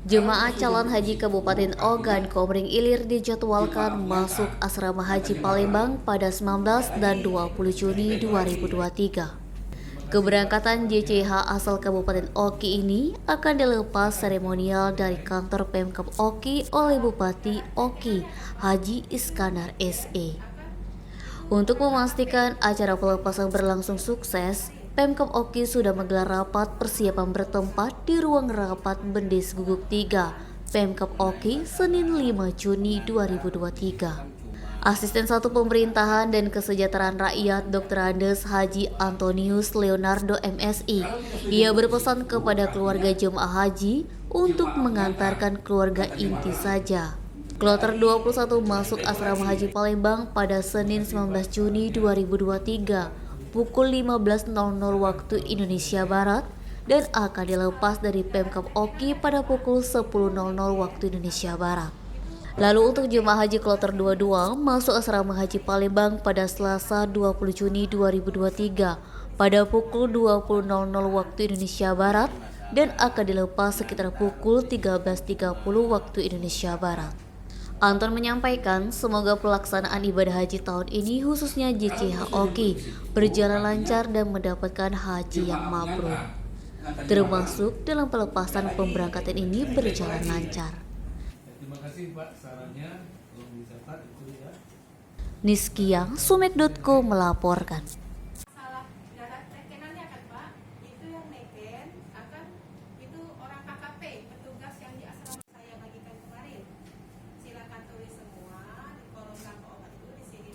Jemaah calon haji Kabupaten Ogan Komering Ilir dijadwalkan masuk asrama haji Palembang pada 19 dan 20 Juni 2023. Keberangkatan JCH asal Kabupaten Oki ini akan dilepas seremonial dari kantor Pemkab Oki oleh Bupati Oki Haji Iskandar SE. Untuk memastikan acara pelepasan berlangsung sukses, Pemkab Oki sudah menggelar rapat persiapan bertempat di ruang rapat Bendes Guguk 3, Pemkab Oki, Senin 5 Juni 2023. Asisten 1 Pemerintahan dan Kesejahteraan Rakyat Dr. Andes Haji Antonius Leonardo MSI, ia berpesan kepada keluarga jemaah haji untuk mengantarkan keluarga inti saja. Kloter 21 masuk asrama haji Palembang pada Senin 19 Juni 2023 pukul 15.00 waktu Indonesia Barat dan akan dilepas dari Pemkab Oki pada pukul 10.00 waktu Indonesia Barat. Lalu untuk jemaah haji kloter 22 masuk asrama haji Palembang pada Selasa 20 Juni 2023 pada pukul 20.00 waktu Indonesia Barat dan akan dilepas sekitar pukul 13.30 waktu Indonesia Barat. Anton menyampaikan semoga pelaksanaan ibadah haji tahun ini khususnya JCH Oki berjalan lancar dan mendapatkan haji yang mabrur. Termasuk dalam pelepasan pemberangkatan ini berjalan lancar. Terima kasih Pak sarannya. Niskia, Sumek.co melaporkan.